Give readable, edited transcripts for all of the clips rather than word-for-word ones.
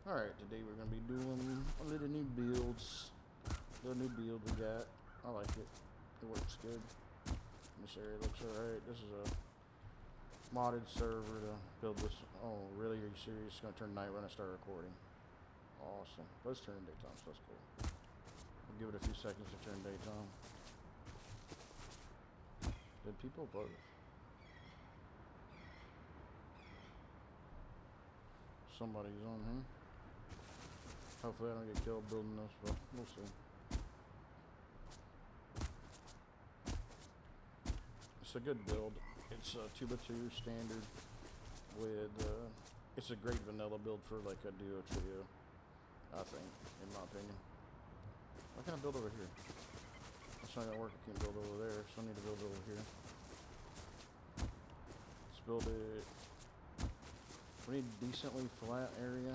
Alright, today we're going to be doing a little new builds. The new build we got. I like it. It works good. This area looks alright. This is a modded server to build this. Oh, really? Are you serious? It's going to turn night when I start recording. Awesome. But it's turning daytime, so that's cool. We'll give it a few seconds to turn daytime. Did people vote? Somebody's on here. Hopefully I don't get killed building this, but we'll see. It's a good build. It's a 2x2 standard with, it's a great vanilla build for like a duo trio, I think, in my opinion. Why can't I build over here? That's not gonna work, I can't build over there, so I need to build over here. Let's build it. We need a decently flat area.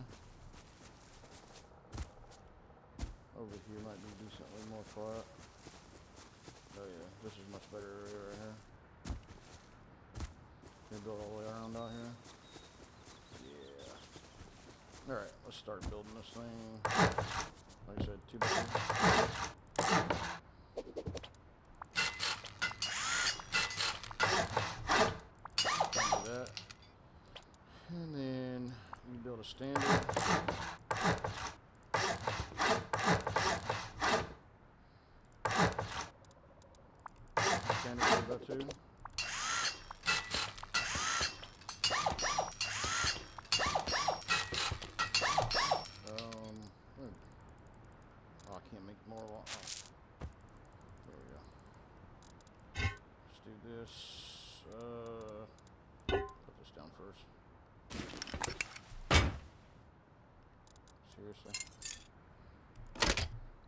Over here might be decently more flat. Oh yeah, this is much better area right here. Can we build all the way around out here? Yeah. Alright, let's start building this thing. Like I said, 2x2. Do that. And then you build a standard. Standard about two. Oh, I can't make more. Oh. There we go. Let's do this. Put this down first. Seriously.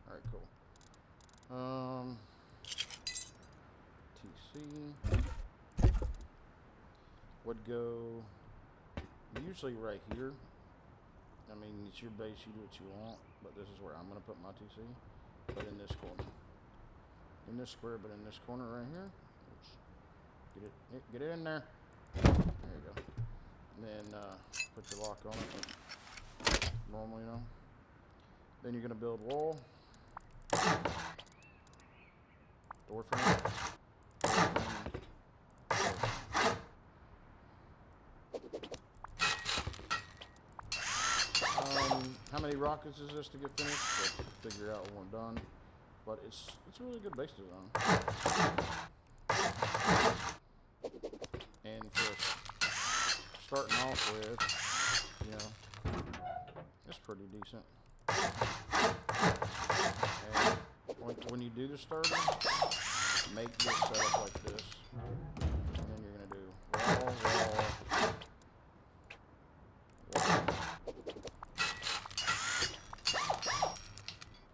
Alright, cool. TC would go usually right here. I mean, it's your base, you do what you want, but this is where I'm going to put my TC. But in this corner. In this square, but in this corner right here. Oops. Get it in there. There you go. And then put your lock on it. Like normal, you know. Then you're going to build wall. Door frame. How many rockets is this to get finished? We'll figure out when we're done. But it's a really good base design. And for starting off with, you know, it's pretty decent. And when you do the starter, make this setup like this. And then you're going to do wall.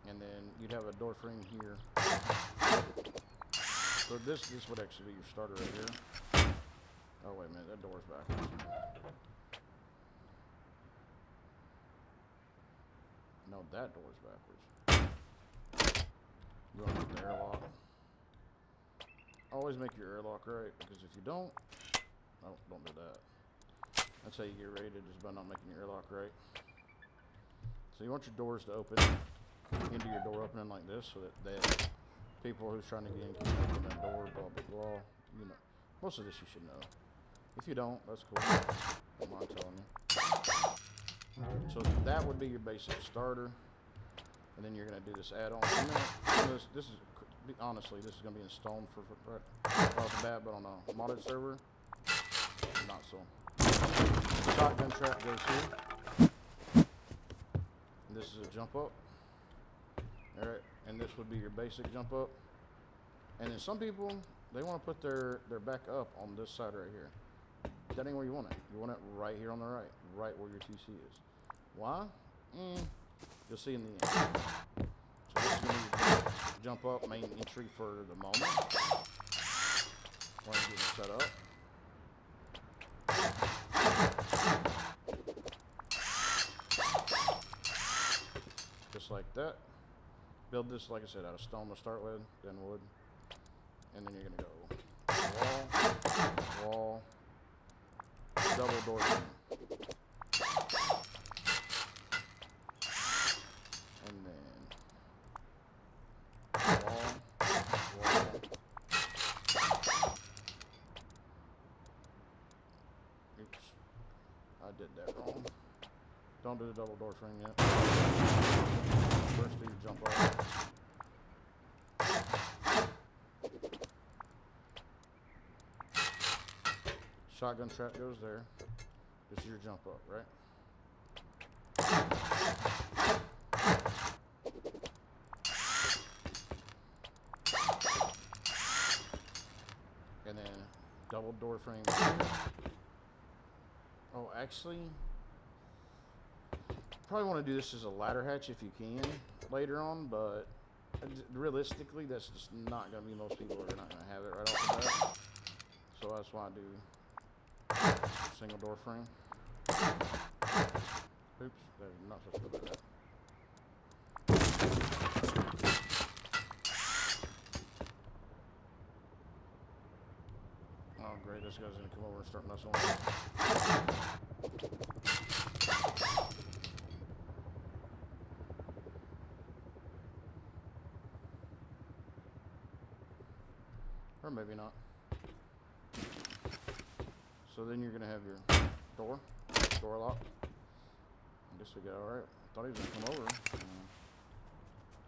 And then you'd have a door frame here. So this would actually be your starter right here. Oh wait a minute, that door's backwards. No, that door's backwards. You want to put the airlock. Always make your airlock right, because if you don't do that. That's how you get raided, is by not making your airlock right. So you want your doors to open into your door opening like this, so that people who's trying to get in can open that door, blah blah blah. You know, most of this you should know. If you don't, that's cool. Don't mind telling you. So that would be your basic starter, and then you're gonna do this add-on. This is honestly, this is gonna be in stone for right off the bat, but on a modded server, not so. Shotgun trap goes here. And this is a jump up. Alright, and this would be your basic jump up. And then some people, they want to put their back up on this side right here. That ain't where you want it. You want it right here on the right where your TC is. Why? You'll see in the end. So this is going to be jump up main entry for the moment. When you get it set up. Just like that. Build this, like I said, out of stone to start with, then wood. And then you're going to go wall, double door frame. wrong. Don't do the double door frame yet. First do your jump off. Shotgun trap goes there. This is your jump up, right? And then double door frame here. Oh, actually, probably want to do this as a ladder hatch if you can later on, but realistically, that's just not going to be, most people are not going to have it right off the bat. So that's why I do single door frame. Oops, they're not supposed to go like that. Oh great, this guy's gonna come over and start messing with me. Or maybe not. So then you're gonna have your door lock. I guess we go, alright. Thought he was gonna come over.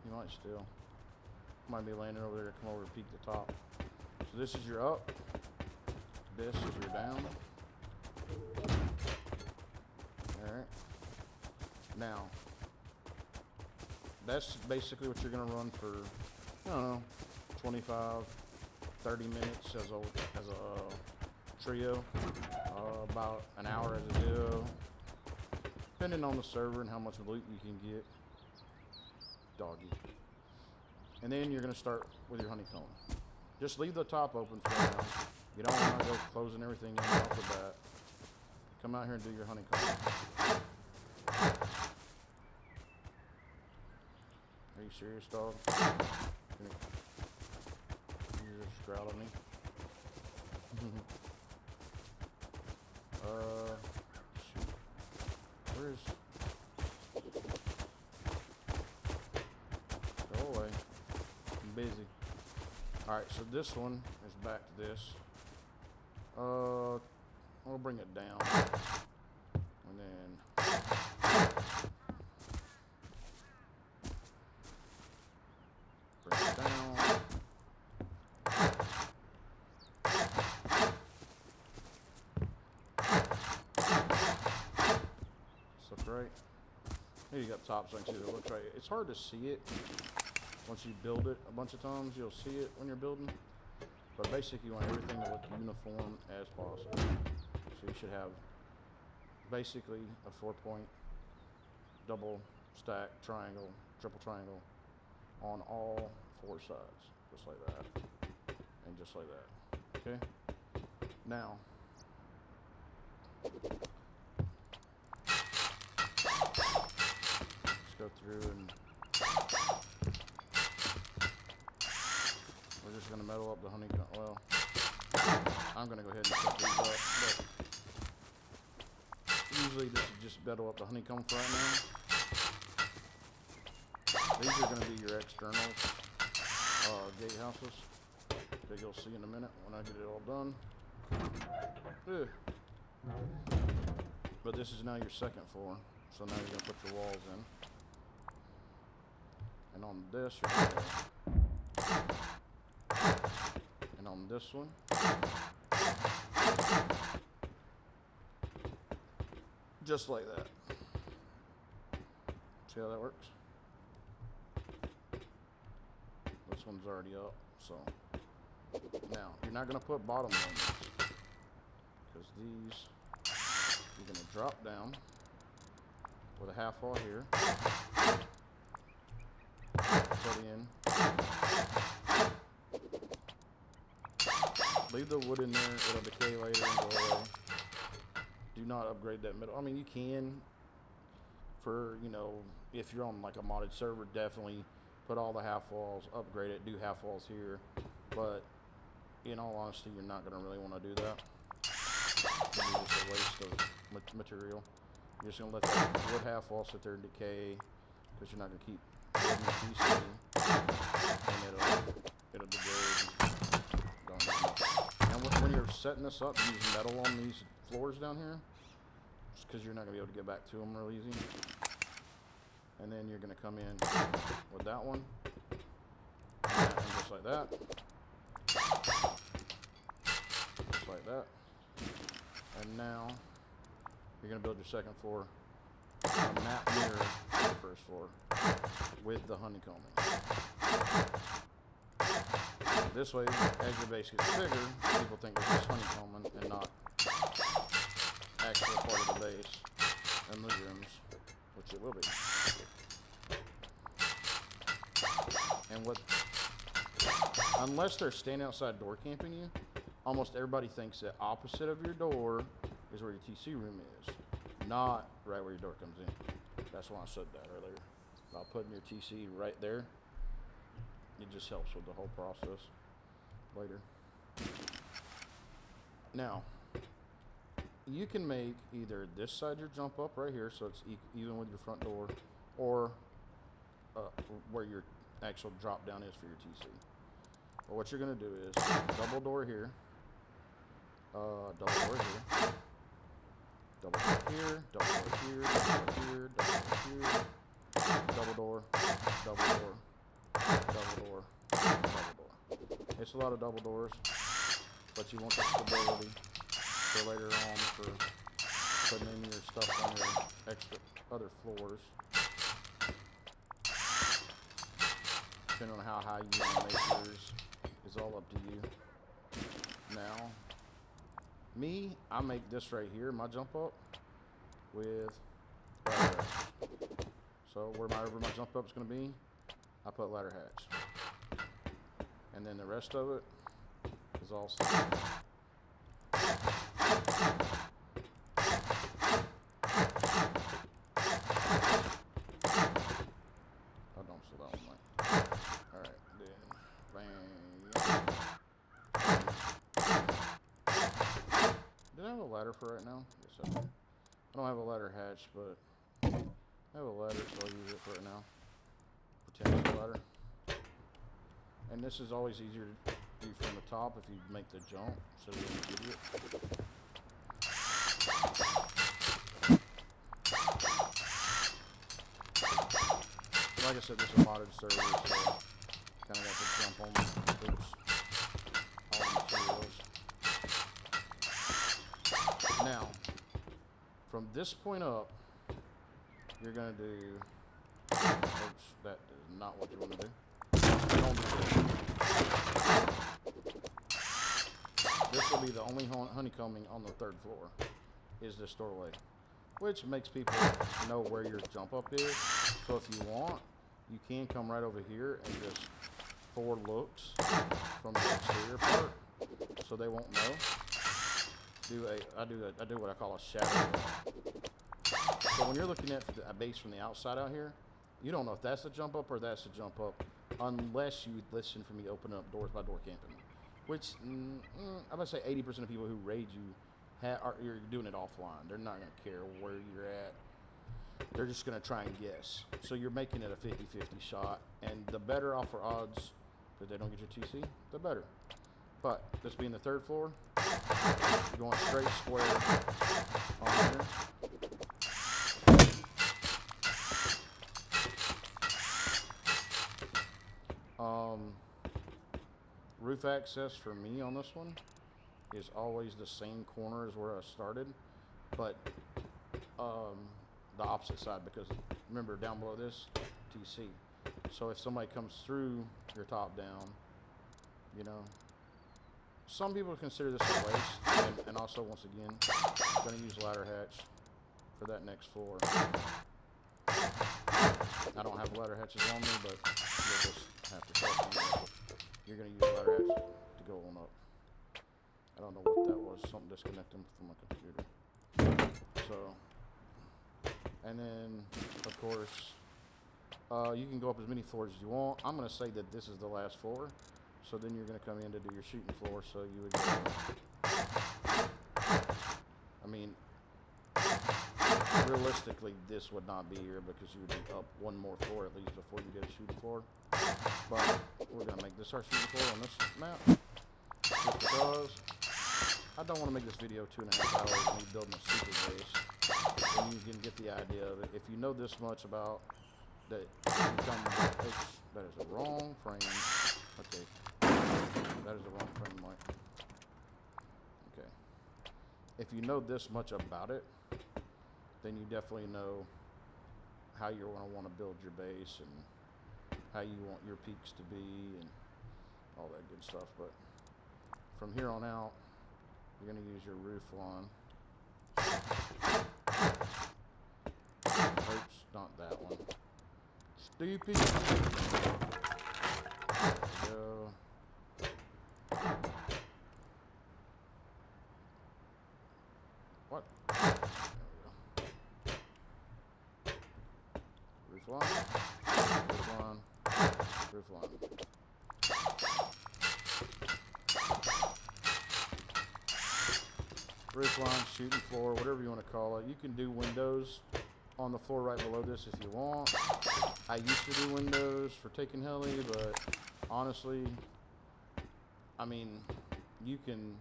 He might still. Might be landing over there to come over and peek the top. So this is your up. This is your down. Alright. Now, that's basically what you're gonna run for, I don't know, 25, 30 minutes as a trio. About an hour as a duo. Depending on the server and how much loot you can get. Doggy. And then you're gonna start with your honeycomb. Just leave the top open for now. You don't want to go closing everything in off the bat. Come out here and do your honeycomb. Are you serious, dog? You're just growling me. Shoot. Where is... Go away. I'm busy. Alright, so this one is back to this. We'll bring it down. And then... bring it down. Looks right. Here you got top so I can see that it looks right. It's hard to see it. Once you build it a bunch of times, you'll see it when you're building. But basically, you want everything to look uniform as possible. So you should have basically a 4-point double stack triangle, triple triangle on all 4 sides. Just like that. And just like that. Okay? Now, let's go through and we're just gonna metal up the honeycomb. Well, I'm gonna go ahead and set these up, but usually this is just metal up the honeycomb for right now. These are gonna be your external gatehouses that you'll see in a minute when I get it all done. Ugh. But this is now your second floor, so now you're gonna put your walls in. And on this, you're gonna and on this one, just like that. See how that works? This one's already up, so now you're not going to put bottom ones because these you're going to drop down with a half wall here, put in. Leave the wood in there, it'll decay later and go away. Do not upgrade that middle. I mean, you can, for, you know, if you're on like a modded server, definitely put all the half walls, upgrade it, do half walls here. But in all honesty, you're not going to really want to do that. It's just a waste of material. You're just going to let that wood half wall sit there and decay because you're not going to keep building the piece and it'll degrade. And when you're setting this up, use metal on these floors down here because you're not going to be able to get back to them real easy. And then you're going to come in with that one, and just like that, just like that. And now you're going to build your second floor on that mirror to the first floor with the honeycombing. This way, as your base gets bigger, people think it's just honeycombing and not actually part of the base and the rooms, which it will be. And unless they're standing outside door camping you, almost everybody thinks that opposite of your door is where your TC room is, not right where your door comes in. That's why I said that earlier. About putting your TC right there, it just helps with the whole process later. Now, you can make either this side your jump up right here, so it's even with your front door, or where your actual drop down is for your TC. But what you're going to do is double door here, double door here, double door here, double door here, double door here, double door here, double door, double door, double door, double door. It's a lot of double doors, but you want the stability for later on for putting in your stuff on your extra other floors. Depending on how high you want to make yours is all up to you. Now, me, I make this right here, my jump up, with ladder hatch. So wherever my jump up is going to be, I put ladder hatch. And then the rest of it is all same. For right now, yes I do. I don't have a ladder hatch, but I have a ladder, so I'll use it for right now. Pretend it's a ladder. And this is always easier to do from the top if you make the jump, so you don't get it. Like I said, this is a modded server, so kind of got to jump on the boots. All materials. Now, from this point up, you're going to do, oops, that is not what you want to do. Don't do that. This will be the only honeycombing on the third floor, is this doorway, which makes people know where your jump up is. So if you want, you can come right over here and just forward looks from the exterior part, so they won't know. I do what I call a shadow wall. So when you're looking at a base from the outside out here, you don't know if that's a jump up or that's a jump up, unless you listen for me opening up doors by door camping, which I'm gonna say 80% of people who raid you you're doing it offline. They're not gonna care where you're at. They're just gonna try and guess. So you're making it a 50-50 shot, and the better off for odds that they don't get your TC, the better. But this being the third floor, you're going straight square on here. Roof access for me on this one is always the same corner as where I started, but the opposite side, because remember down below this, TC. So if somebody comes through your top down, you know, some people consider this a waste, and also, once again, I'm going to use ladder hatch for that next floor. I don't have ladder hatches on me, but you'll just have to trust me. You're going to use ladder hatch to go on up. I don't know what that was, something disconnecting from my computer. So, and then, of course, you can go up as many floors as you want. I'm going to say that this is the last floor. So then you're going to come in to do your shooting floor, so you would I mean, realistically, this would not be here because you would be up one more floor at least before you get a shooting floor. But we're going to make this our shooting floor on this map, just because I don't want to make this video 2.5 hours of me building a super base. and you can get the idea of it. If you know this much about that, oops, that is the wrong frame. Okay, that is the wrong frame, Mike. Okay, if you know this much about it, then you definitely know how you're going to want to build your base and how you want your peaks to be and all that good stuff. But from here on out, you're going to use your roof line. Oops, not that one. Stupid. There we go. What? There we go. Roof line. Roof line. Roof line. Roof line, shooting floor, whatever you want to call it. You can do windows on the floor right below this if you want. I used to do windows for taking heli, but honestly, I mean, you can,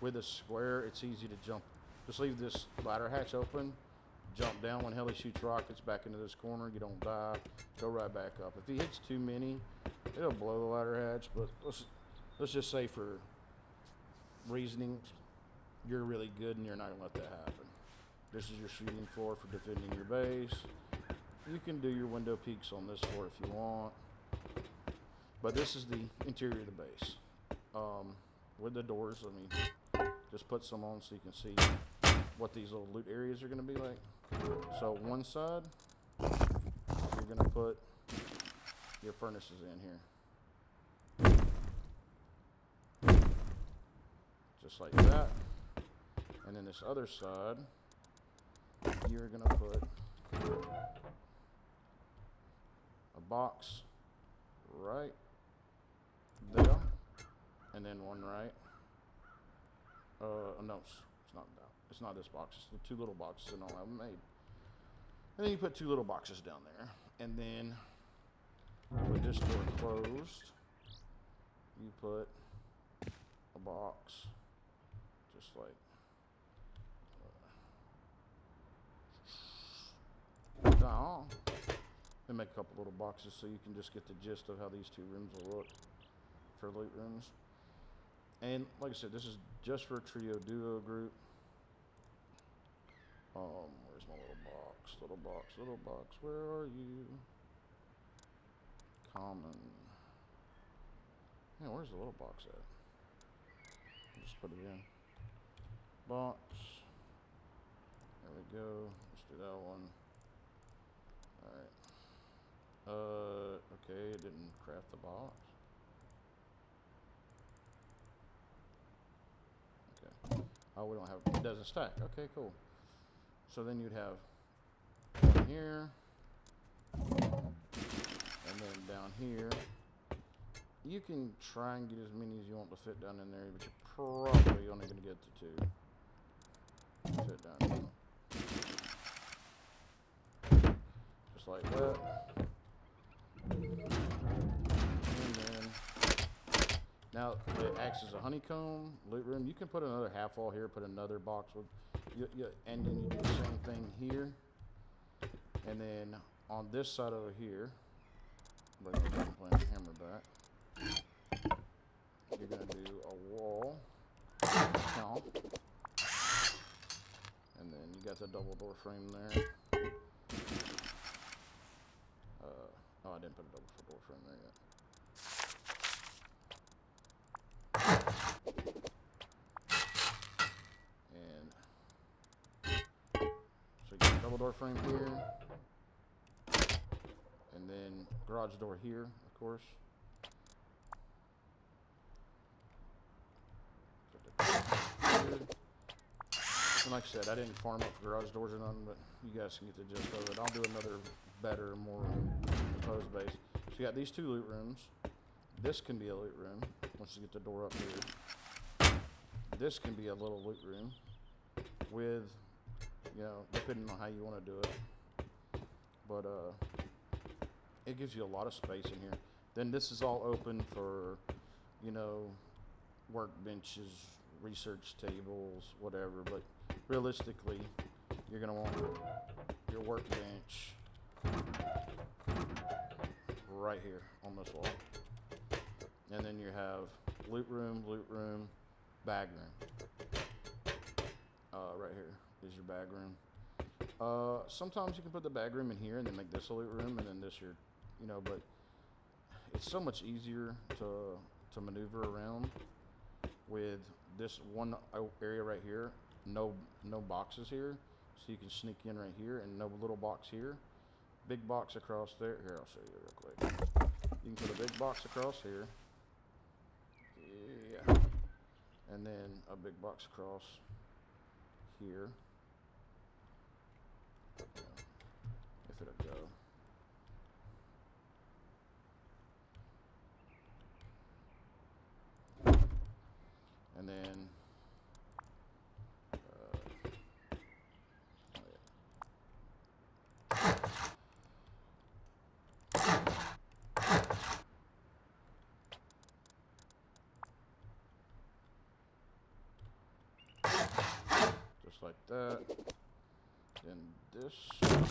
with a square, it's easy to jump. Just leave this ladder hatch open, jump down when heli shoots rockets back into this corner, you don't die, go right back up. If he hits too many, it'll blow the ladder hatch, but let's just say for reasoning, you're really good and you're not going to let that happen. This is your shooting floor for defending your base. You can do your window peaks on this floor if you want. But this is the interior of the base. With the doors, let me just put some on so you can see what these little loot areas are going to be like. So one side, you're going to put your furnaces in here. Just like that. And then this other side, you're going to put a box right there, and then one right. No, it's not that. It's not this box. It's the two little boxes that I don't have them made. And then you put two little boxes down there, and then with this door closed, you put a box just like. Down. Then make a couple little boxes so you can just get the gist of how these two rooms will look for loot rooms. And like I said, this is just for a trio duo group. Where's my little box? Little box, little box, where are you? Common. Man, where's the little box at? Just put it in. Box. There we go. Let's do that one. Alright. Okay, it didn't craft the box. Okay. Oh, we don't have, it doesn't stack. Okay, cool. So then you'd have one here, and then down here. You can try and get as many as you want to fit down in there, but you're probably only going to get the two to fit down here. Just like that. And then, now it acts as a honeycomb loot room. You can put another half wall here, put another box with, and then you do the same thing here. And then on this side over here, bring the hammer back. You're gonna do a wall count, and then you got the double door frame there. Oh, I didn't put a double door frame there yet. And so you got a double door frame here, and then garage door here, of course. And like I said, I didn't farm up for garage doors or nothing, but you guys can get the gist of it. I'll do another better, more composed base. So you got these two loot rooms. This can be a loot room once you get the door up here. This can be a little loot room with, you know, depending on how you want to do it. But it gives you a lot of space in here. Then this is all open for, you know, workbenches, research tables, whatever. But realistically, you're going to want your workbench right here on this wall. And then you have loot room, bag room. Right here is your bag room. Sometimes you can put the bag room in here and then make this a loot room, and then this your, you know, but it's so much easier to maneuver around with this one area right here. No boxes here, so you can sneak in right here, and no little box here. Big box across there. Here, I'll show you real quick. You can put a big box across here. Yeah. And then a big box across here. If it'll go. And then just like that. Then this goes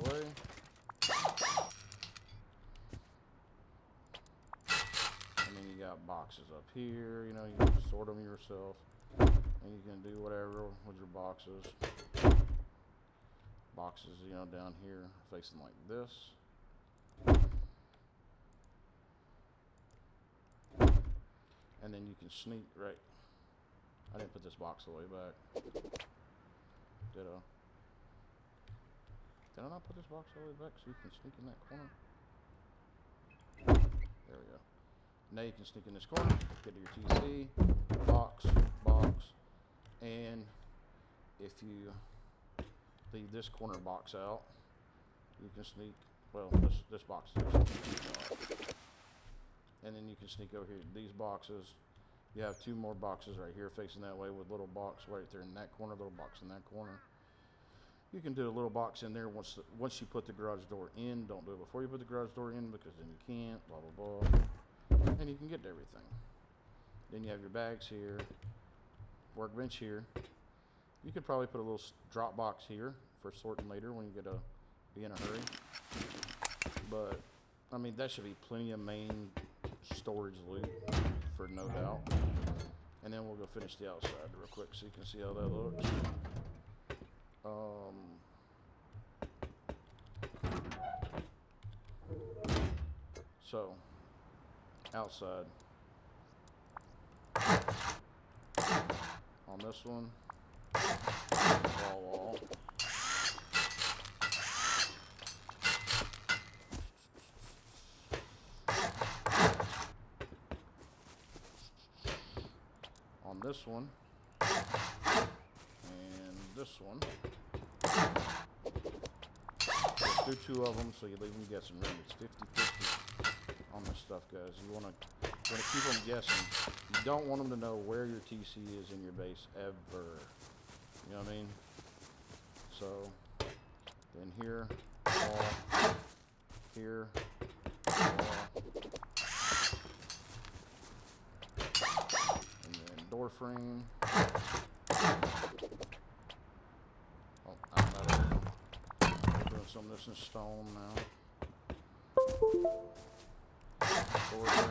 away. And then you got boxes up here, you know, you can sort them yourself. And you can do whatever with your boxes. Boxes, you know, down here facing like this. And then you can sneak right. I didn't put this box all the way back. Did I? Did I not put this box all the way back so you can sneak in that corner? There we go. Now you can sneak in this corner, get to your TC, box, and if you leave this corner box out, you can sneak, well, this box is and then you can sneak over here to these boxes. You have two more boxes right here facing that way with little box right there in that corner, little box in that corner. You can do a little box in there once you put the garage door in. Don't do it before you put the garage door in because then you can't, blah, blah, blah. And you can get to everything. Then you have your bags here, workbench here. You could probably put a little drop box here for sorting later when you get be in a hurry. But, I mean, that should be plenty of main storage loot for no doubt. And then we'll go finish the outside real quick so you can see how that looks. So, outside. On this one, wall. On this one, and this one. Let's do two of them so you leave them guessing. Remember, it's 50-50 on this stuff, guys. You want to keep them guessing. You don't want them to know where your TC is in your base ever. You know what I mean? So, then here, wall, here, wall, and then door frame. Oh, I'm doing some of this in stone now. Door frame.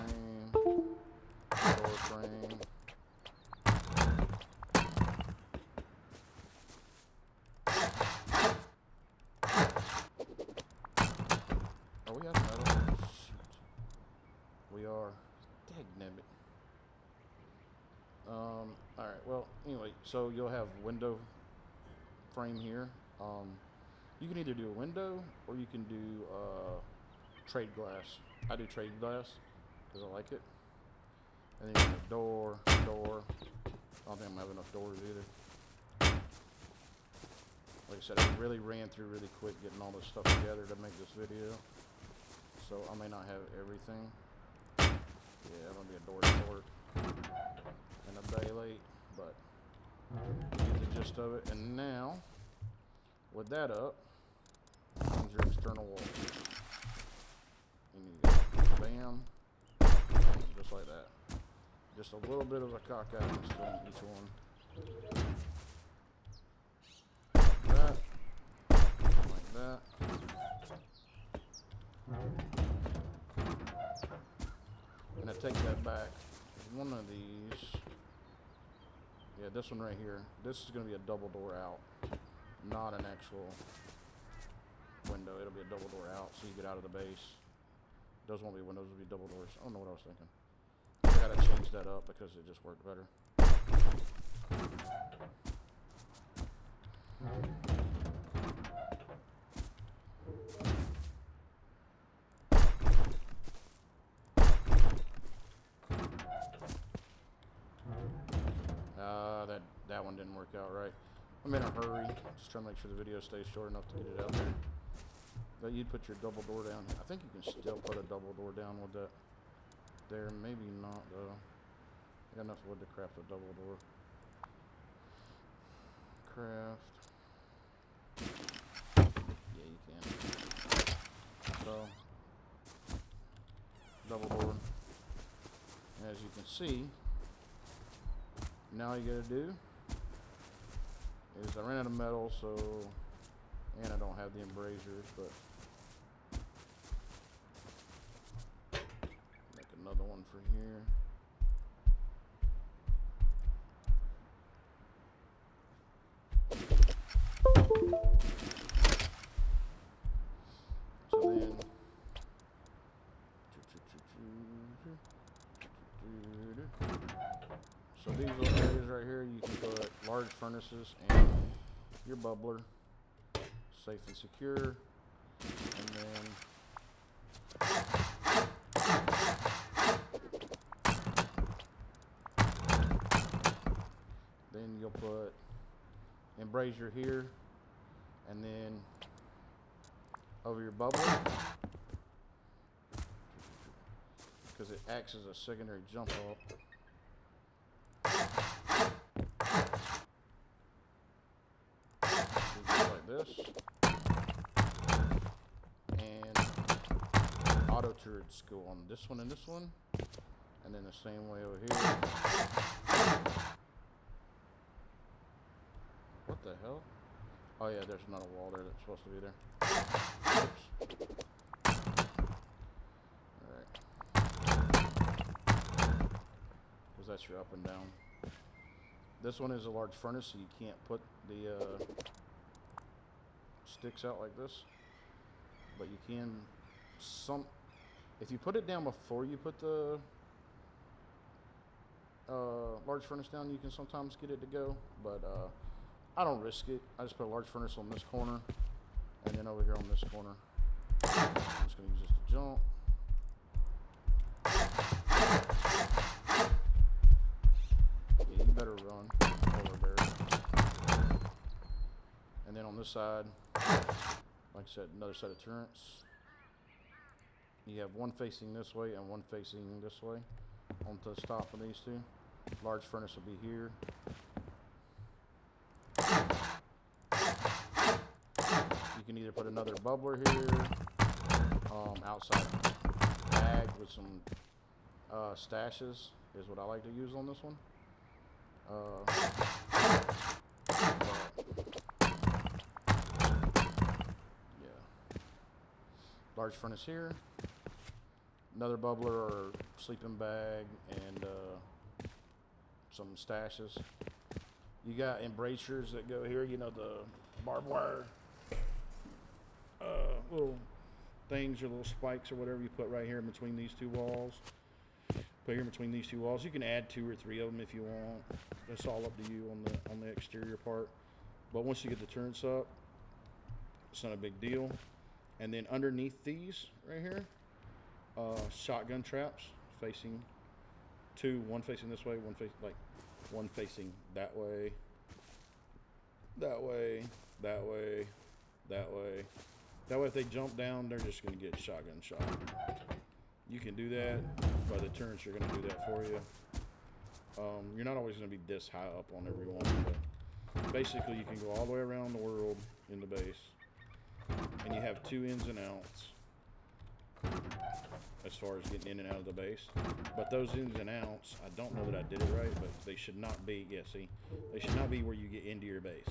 Are we out of metal? Shoot. We are. Dagnabbit. Alright, well, anyway, so you'll have window frame here. You can either do a window or you can do trade glass. I do trade glass because I like it. And then you have door. I don't think I'm gonna have enough doors either. Like I said, I really ran through really quick getting all this stuff together to make this video. So I may not have everything. Yeah, I'm gonna be a door short and a day late, but you get the gist of it. And now, with that up, comes your external wall. And you go bam, just like that. Just a little bit of a cock out between each one. take that back. One of these, yeah, this one right here. This is going to be a double door out, not an actual window. It'll be a double door out, so you get out of the base. Those won't be windows; it'll be double doors. I don't know what I was thinking. I gotta change that up because it just worked better. That one didn't work out right. I'm in a hurry, just trying to make sure the video stays short enough to get it out there. But you'd put your double door down. I think you can still put a double door down with that there. Maybe not though. I got enough wood to craft a double door. Craft. Yeah, you can. So, double door. As you can see, now all you gotta do is I ran out of metal, so, and I don't have the embrasures, but make another one for here. So then, so these little areas right here, you can put large furnaces and your bubbler, safe and secure, and then you'll put embrasure here, and then over your bubbler, because it acts as a secondary jump up. Like this, and auto turrets go on this one and this one, and then the same way over here. What the hell? Oh yeah, there's not a wall there that's supposed to be there. Oops. Alright. Because that's your up and down. This one is a large furnace, so you can't put the sticks out like this, but you can if you put it down before you put the large furnace down, you can sometimes get it to go, but I don't risk it. I just put a large furnace on this corner, and then over here on this corner. I'm just going to use this to jump. Yeah, you better run, polar bear. And then on this side, like I said, another set of turrets. You have one facing this way and one facing this way on the top of these two. Large furnace will be here. You can either put another bubbler here, outside bag with some stashes is what I like to use on this one. Yeah. Large furnace here, another bubbler or sleeping bag, and some stashes. You got embrasures that go here, you know, the barbed wire little things or little spikes or whatever you put right here in between these two walls. Put here in between these two walls. You can add 2 or 3 of them if you want. That's all up to you on the exterior part. But once you get the turrets up, it's not a big deal. And then underneath these right here, shotgun traps facing 2, one facing this way, one facing that way, that way, that way, that way. That way if they jump down, they're just going to get shotgun shot. You can do that, but the turrets are going to do that for you. You're not always going to be this high up on every one, but basically you can go all the way around the world in the base, and you have 2 ins and outs as far as getting in and out of the base. But those ins and outs, I don't know that I did it right, but they should not be, they should not be where you get into your base.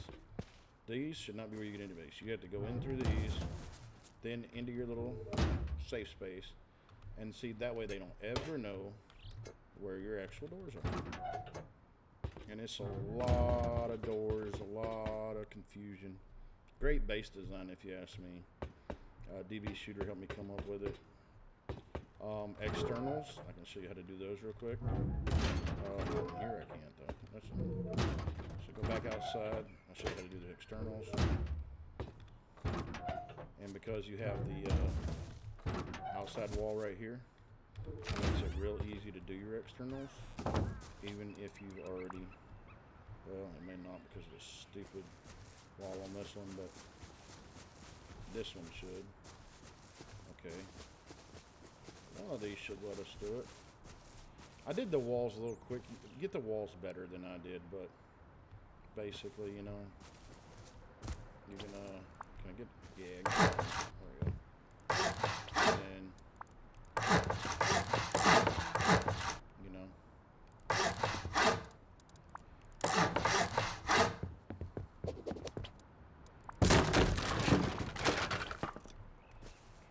These should not be where you get into your base. You have to go in through these, then into your little safe space, and see, that way they don't ever know where your actual doors are. And it's a lot of doors, a lot of confusion. Great base design, if you ask me. DB Shooter helped me come up with it. Externals, I can show you how to do those real quick. Here I can't though. So go back outside. I'll show you how to do the externals. And because you have the outside wall right here, it makes it real easy to do your externals, even if you've already, well, it may not because of the stupid wall on this one, but this one should. Okay. One of these should let us do it. I did the walls a little quick. You get the walls better than I did, but basically, you know, you're gonna, can I get, yeah, there we go. And, you know,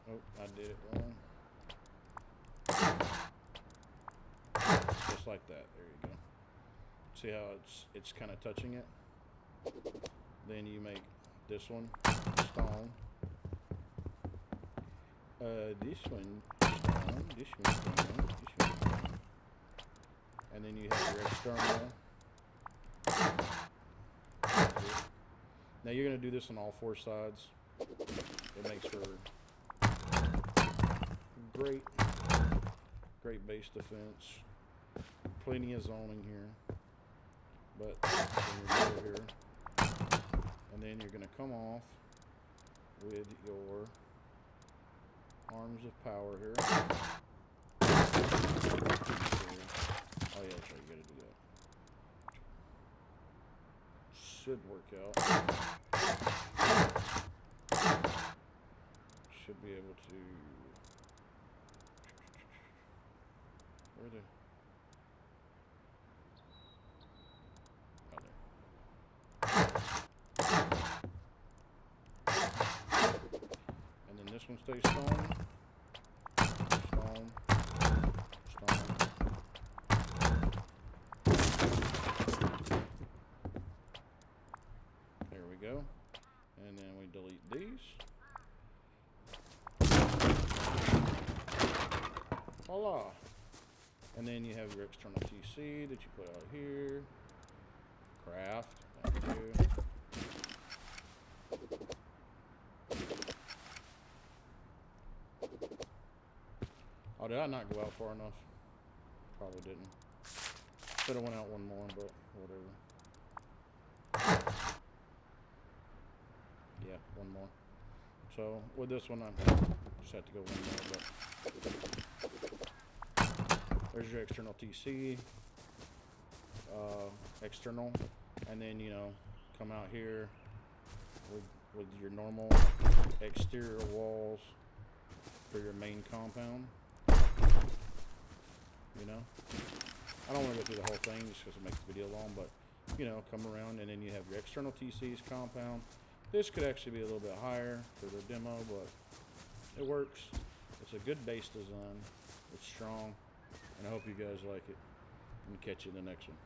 oh, I did it wrong. Just like that. There you go. See how it's kind of touching it? Then you make this one stone. This one stone. This one stone. This one stone. And then you have your external. Now you're going to do this on all four sides. It makes for great base defense. Plenty of zoning here. But then you're over here. And then you're going to come off with your arms of power here. Oh yeah, that's right, you got to do that. Should work out. Should be able to. Where are they? This one stays stone, stone, stone. There we go. And then we delete these. Voila. And then you have your external TC that you put out here. Craft. Thank you. Oh, did I not go out far enough? Probably didn't. Should have went out one more, but whatever. Yeah, one more. So with this one, I just have to go one more. But there's your external TC, external, and then you know come out here with your normal exterior walls for your main compound. You know, I don't want to go through the whole thing just because it makes the video long, but you know, come around and then you have your external TCs compound. This could actually be a little bit higher for the demo, but it works. It's a good base design. It's strong, and I hope you guys like it. And catch you in the next one.